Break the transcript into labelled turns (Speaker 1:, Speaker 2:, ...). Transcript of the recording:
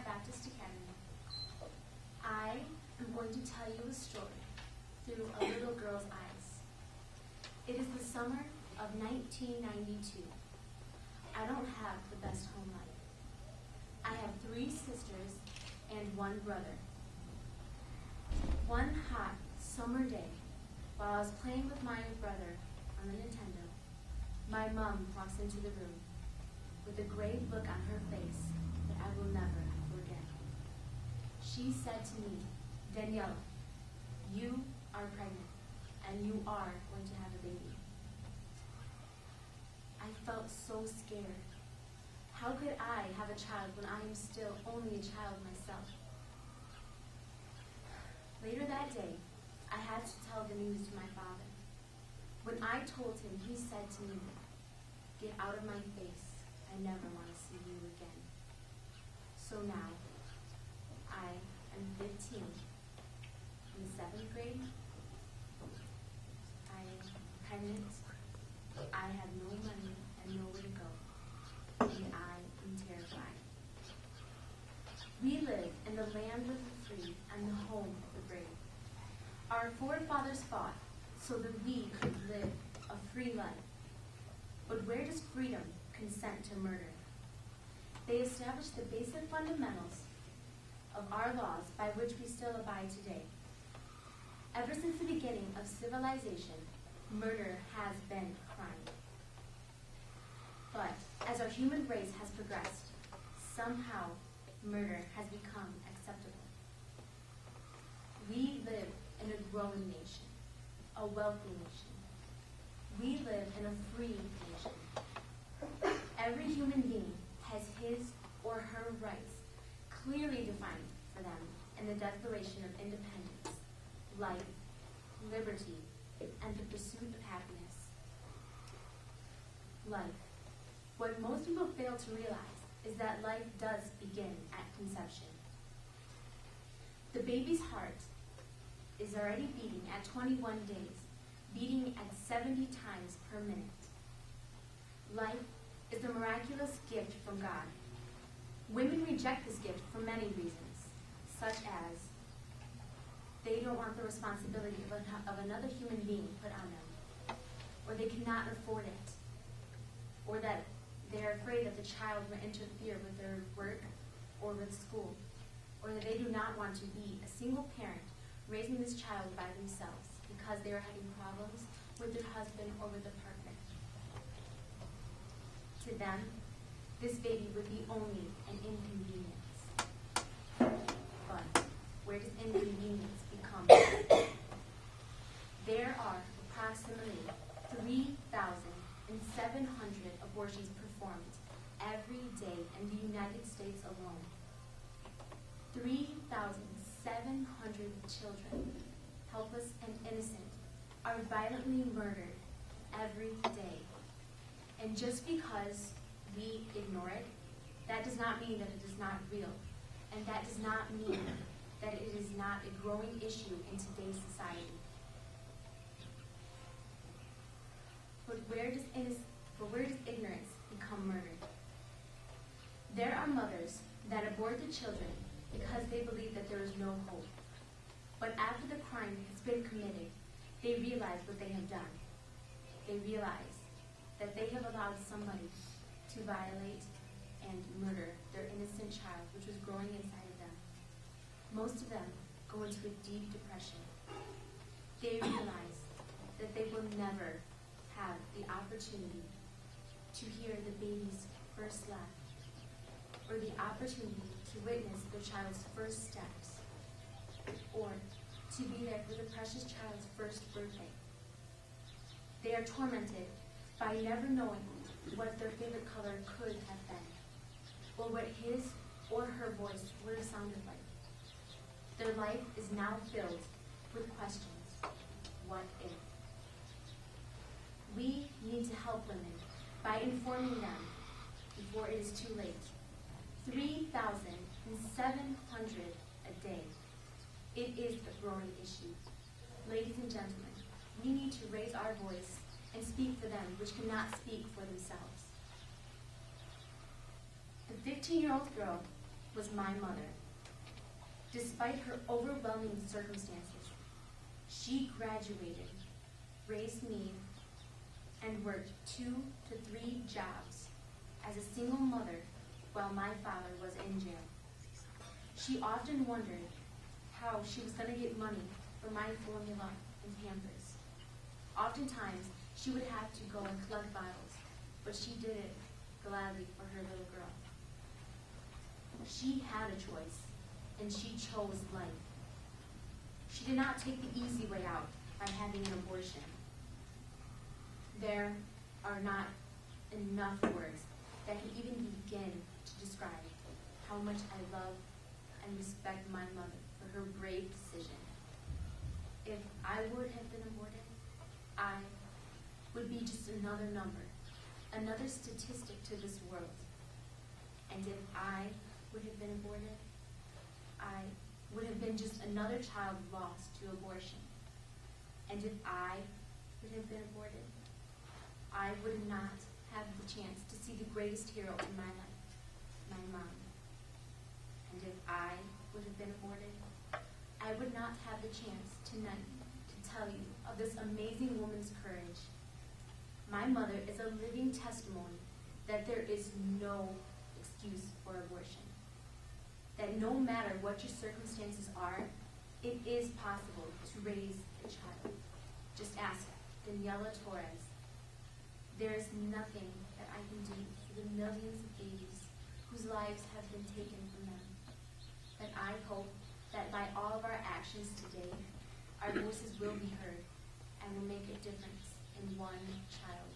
Speaker 1: Baptist Academy. I am going to tell you a story through a little girl's eyes. It is the summer of 1992. I don't have the best home life. I have 3 sisters and 1 brother. One hot summer day, while I was playing with my brother on the Nintendo, my mom walks into the room with a grave look on her face that I will never forget. She said to me, "Daniela, you are pregnant and you are going to have a baby." I felt so scared. How could I have a child when I am still only a child myself? Later that day, I had to tell the news to my father. When I told him, he said to me, "Get out of my face. I never want to see you again." So now, I am 15, in the 7th grade. I am pregnant. I have no money and nowhere to go. And I am terrified. We live in the land of the free and the home of the brave. Our forefathers fought so that we could live a free life. But where does freedom consent to murder? They established the basic fundamentals of our laws by which we still abide today. Ever since the beginning of civilization, murder has been a crime. But as our human race has progressed, somehow murder has become acceptable. We live in a growing nation, a wealthy nation. We live in a free nation. Every human being has his or her rights clearly defined for them in the Declaration of Independence, life, liberty, and the pursuit of happiness. Life. What most people fail to realize is that life does begin at conception. The baby's heart is already beating at 21 days, beating at 70 times per minute. Life is a miraculous gift from God. Women reject this gift for many reasons, such as they don't want the responsibility of another human being put on them, or they cannot afford it, or that they're afraid that the child will interfere with their work or with school, or that they do not want to be a single parent raising this child by themselves because they are having problems with their husband or with a partner. To them, this baby would be only an inconvenience. But where does inconvenience become? There are approximately 3,700 abortions performed every day in the United States alone. 3,700 children, helpless and innocent, are violently murdered every day. And just because we ignore it, that does not mean that it is not real. And that does not mean that it is not a growing issue in today's society. But where does ignorance become murder? There are mothers that abort the children because they believe that there is no hope. But after the crime has been committed, they realize what they have done. They realize that they have allowed somebody to violate and murder their innocent child, which was growing inside of them. Most of them go into a deep depression. They realize that they will never have the opportunity to hear the baby's first laugh, or the opportunity to witness their child's first steps, or to be there for the precious child's first birthday. They are tormented by never knowing what their favorite color could have been, or what his or her voice would have sounded like. Their life is now filled with questions. What if? We need to help women by informing them before it is too late. 3,700 a day. It is a growing issue. Ladies and gentlemen, we need to raise our voice and speak for them which cannot speak for themselves. The 15-year-old girl was my mother. Despite her overwhelming circumstances, she graduated, raised me, and worked 2 to 3 jobs as a single mother while my father was in jail. She often wondered how she was going to get money for my formula and Pampers. Oftentimes, she would have to go and collect bottles, but she did it gladly for her little girl. She had a choice, and she chose life. She did not take the easy way out by having an abortion. There are not enough words that can even begin to describe how much I love and respect my mother for her brave decision. If I would have been aborted, I would be just another number, another statistic to this world. And if I would have been aborted, I would have been just another child lost to abortion. And if I would have been aborted, I would not have the chance to see the greatest hero in my life, my mom. And if I would have been aborted, I would not have the chance tonight to tell you of this amazing woman's courage. My mother is a living testimony that there is no excuse for abortion. That no matter what your circumstances are, it is possible to raise a child. Just ask Daniela Torres. There is nothing that I can do for the millions of babies whose lives have been taken from them. But I hope that by all of our actions today, our voices will be heard and will make a difference in one child's